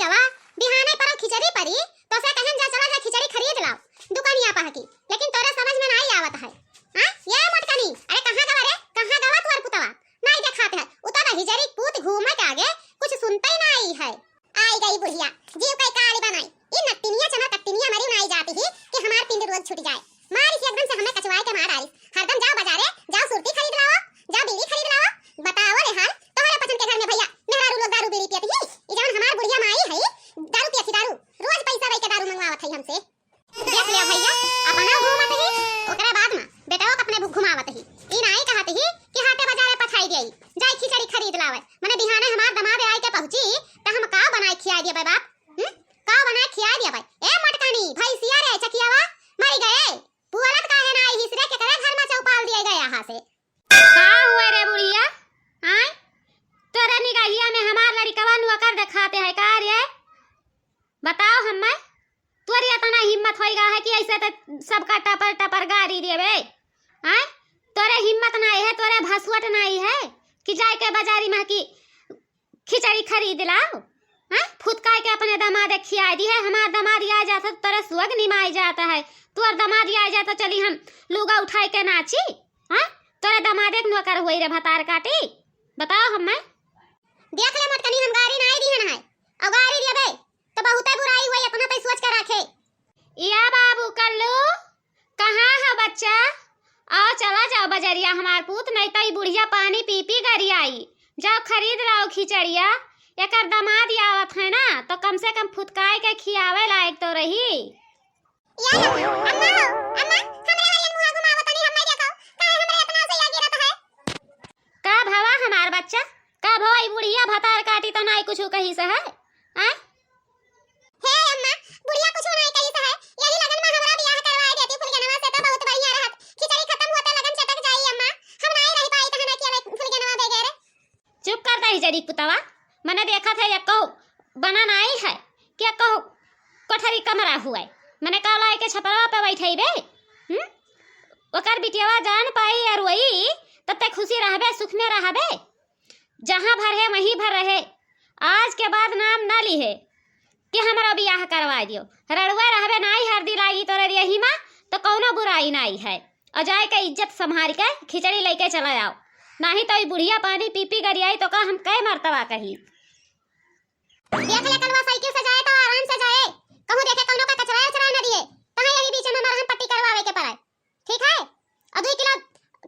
गवा बिहाने पर खिचड़ी परी तो से कहन जा चला जा खिचड़ी खरीद लाओ दुकानिया पा की, लेकिन तोरे समझ में नहीं आवत है। हां ये मटकनी अरे कहां गवा रे, कहां गवा तोर पुतवा नहीं देखाते है उतना हिजरी पूत घूमे के आगे कुछ सुनते ही नहीं है। आई गई बुढ़िया जीव कई काली बनाई इन नत्तिनिया चना कत्तिनिया मरी नहीं जाती ही कि हमार पिंड रोज छूट जाए। मार इस एकदम से हमें कचवाए के मार आई हरदम जाओ बाजारे जाओ सुरती खरीद लाओ जाओ बीड़ी खरीद लाओ। बताओ रे हाल तोहरे पसंद के घर में भैया मेहरारू लोग दारू बीड़ी पीती ही ई जवन हमार बुढ़िया माई है दारू पियती दारू रोज पैसा दे के दारू मंगवावत है हमसे। देख लिया भैया अपना घूमत ही ओकरे बाद में बेटाओ अपने घुमावत ही ई नहीं कहत ही कि हाटे बाजारे पठाई देई जाई खिचड़ी खरीद लावे मने बिहाने हमार दमाद आई के पहुंची त हम का बनाई खिया दिए बाप का बनाई खिया दिए भाई ए मटकानी भैंसिया रे चकियावा मर गए पुअलत काहे ना आई हिसरे के करे घर में चौपाल दिए गए यहां से। का हुए रे बुढ़िया आय तोरे निगाहिया में हमार लड़कवा नुआ कर दिखाते है का रे बताओ हम्मे तोरी इतना हिम्मत होइगा है कि ऐसे तो सबका टपर टपर गाड़ी देबे आय तोरे हिम्मत नहीं है तोरे भसवट नहीं है कि जाए के बाजारी में की खिचड़ी खरीद लाओ हां फुदकाई के अपने दामाद खिया दी है। हमार दामाद आ जाता तो तेरा सुअग निमाई जाता है तोर दामाद आ जाता चली हम लुगा उठाई के नाची हां तोरे दामाद एक नौकर होई रे भतार काटी बताओ हम्मे। देख ले मटकनी हम गाड़ी नहीं दिहन है और गाड़ी देबे तो बहुते बुराई होई अपना पे सोच के रखे। या बाबू कल्लू कहां है बच्चा आओ चला जाओ बाजारिया हमार पूत नहीं तो बुढ़िया पानी पी पी गरी आई जाओ खरीद लाओ खिचड़िया एकर दामाद आवत है ना तो कम से कम फुदकाए के खियावे लायक तो रही। या अम्मा हमरे वाले मुंह घुमावत नहीं हम नहीं देखो काहे हमरे इतना से आगे रहता है। का भवा हमार बच्चा का भवा ई बुढ़िया भतार काटी तो नहीं कुछ कही से है आ? हे अम्मा बुढ़िया कुछ नहीं कही से है यही लगन में हमरा बियाह करवाए देती फुलगनवा से तो बहुत बढ़िया रहत खिचड़ी खत्म होते लगन चटक जाई अम्मा हम नहीं रह पाई त हमें के फुलगनवा दे गए रे। चुप कर दही जड़ी पुतवा मैंने देखा था ये कहो बना नहीं है क्या कहो कोठरी कमरा हुआ मैंने कहा लाई के छपरा पे बैठे बे ओकर बिटियावा जान पाई और वही तब तक खुशी रहबे सुख में रहबे जहां भर है वहीं भर रहे आज के बाद नाम ना ली है कि हमारा बियाह करवा दियो रड़ुआ रहबे नहीं हर दिलाई तो यही मां तो कोनो बुराई नहीं है और जाए के इज्जत संभाल के खिचड़ी लेके चला जाओ नहीं तो बुढ़िया पानी पी पी गरियाई तो का हम कई मर्तबा कही। देख ले कलवा साइकिल से जाए तो आराम से जाए कहूं देखे कोनो का कचरा चरा न दिए कहां यही बीच में मरहम पट्टी करवावे के पड़े ठीक है और 2 किलो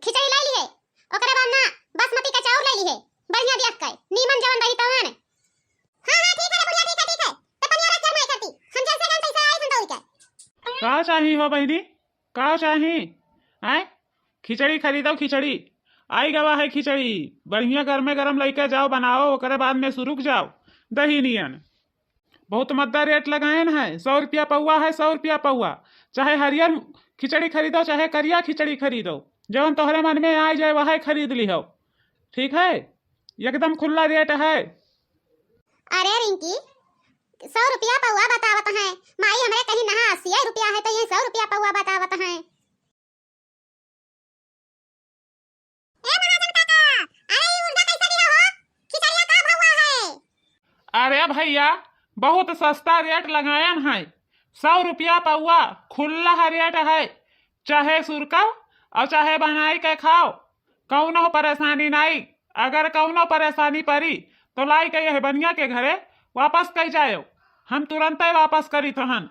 खिचड़ी ले लिए ओकरे बाद ना बासमती का चावल ले लिए बढ़िया देख के नीमन जवन रही तो ने हां ठीक है बुढ़िया ठीक है तो पनिया रख मैं करती हम जैसे गन पैसा आई संदोई के का चाहिए हो बहनी का चाहिए आए खिचड़ी खरीदो खिचड़ी आई गवा है खिचड़ी बढ़िया गरम गरम लेके जाओ बनाओ ओकरे बाद में सुरुक जाओ दही नियन बहुत मद्दा रेट लगाए है 100 रुपया पौआ है 100 रुपया पौआ चाहे हरियर खिचड़ी खरीदो चाहे करिया खिचड़ी खरीदो जवन तोहरे मन में आ जाए वह खरीद ली हो ठीक है एकदम खुला रेट है। अरे रिंकी 100 रुपया पौआ बतावत है माई हमरे कहीं नहा 80 रुपया है तो ये 100 रुपया पौआ बतावत है। अरे भैया बहुत सस्ता रेट लगायन है 100 रुपया पौआ खुला रेट है चाहे सुरकाओ और चाहे बनाई के खाओ कौनो परेशानी नहीं अगर कौनो परेशानी पड़ी तो लाई के यह बनिया के घरे वापस कर जाओ हम तुरंत ही वापस करी तहन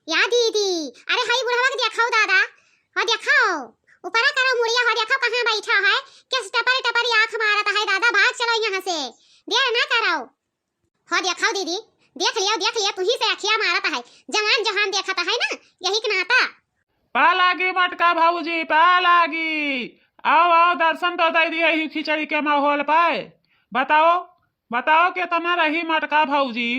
या दीदी अरे हाई बुढ़वा के दिखाओ दादा हो दिखाओ ऊपर करो मुड़िया हो देखो कहां बैठा है किस टपर टपर आंख मारता है दादा भाग चलो यहां से देर ना करो हो दिखाओ दीदी देख लिया तू ही से अखिया मारता है जवान जहान देखता है ना यही के नाता पा लागी मटका भाऊजी पा लागी आओ आओ दर्शन तो दे दिए ही खिचड़ी के माहौल पाए बताओ कितना रही मटका भाऊजी।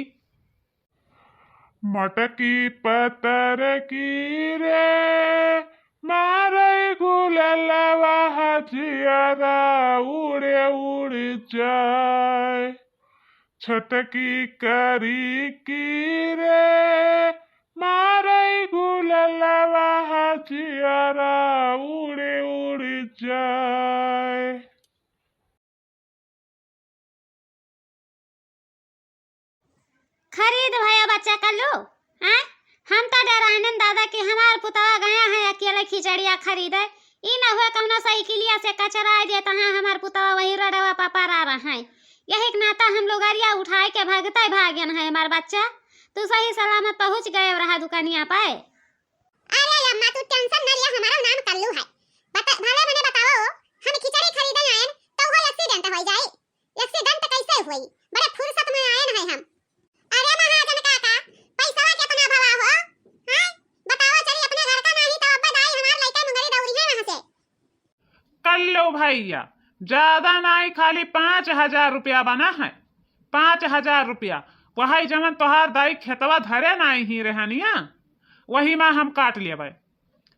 मटकी पतर की रे मारे गुललवा हथियारा उड़े उड़ जाए छटकी करी की रे मारे गुललवा हथियारा उड़े उड़ जाए। खरीद भैया बच्चा का लो। हैं हम तो डरानन दादा के हमार पुतवा गया है अकेले खिचड़िया खरीदे। ई न हुए कौनो साइकिलिया से कचरा देता है हमार पुतवा वही रड़वा पापा रा रहा है। यही एक नाता हम लोग अरिया उठाए के भागता भागन है हमार बच्चा। तू सही सलामत पहुंच गए रहा दुकानिया पे। अरे अम्मा तू टेंशन न लिया, हमारा नाम कल्लू है। भले मने बताओ हम खिचड़ी खरीदे आए तो वो एक्सीडेंट हो जाए। एक्सीडेंट कैसे हुई? बड़े फुर्सत में आए हैं हम। अरे महाजन काका पैसा कितना भवा हो? हां बताओ चली अपने घर का नहीं तो अब्बा दाई हमार लइका मुंगरी दौड़ी है वहां से। कर लो भैया, ज्यादा नहीं, खाली 5,000 रुपया बना है। 5,000 रुपया वही जमन तोहार दाई खेतवा धरे नहीं ही रहनिया वही में हम काट लेबै।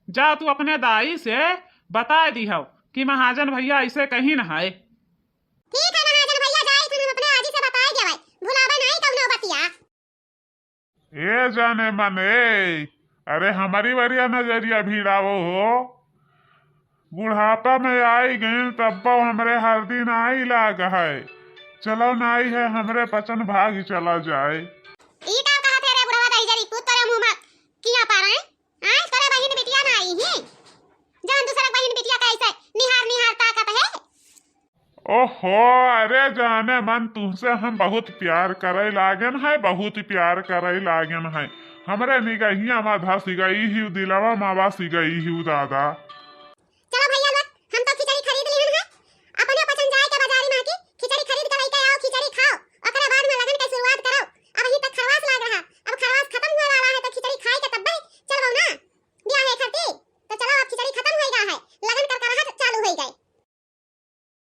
जा तू अपने दाई से बता दिहो कि महाजन भैया ऐसे कहीं न है। ठीक है महाजन भैया जाई तो हम अपने आजी से बताए देबै, भुलावे नहीं कौनो बतिया। ए जाने मने, अरे हमारी वरिया नजरिया भिड़ावो हो। बुढ़ापा में आई गए तब हमरे हर दिन आई लाग है। चलो नाई है हमरे पचन भाग चला जाए। ई का कहा थे रे बुढ़वा दही जरी कूद तोरे मुंह में किया पा रहे हैं? तोरे बहन बिटिया ना आई है जान दूसरा बहन बिटिया कैसे निहार ताकत है। ओहो अरे जाने मन तुमसे हम बहुत प्यार करे लागन है, बहुत प्यार करे लागन है। हमरे निगहिया माधा सिगई ही दिलवा मावा सिगई ही दादा।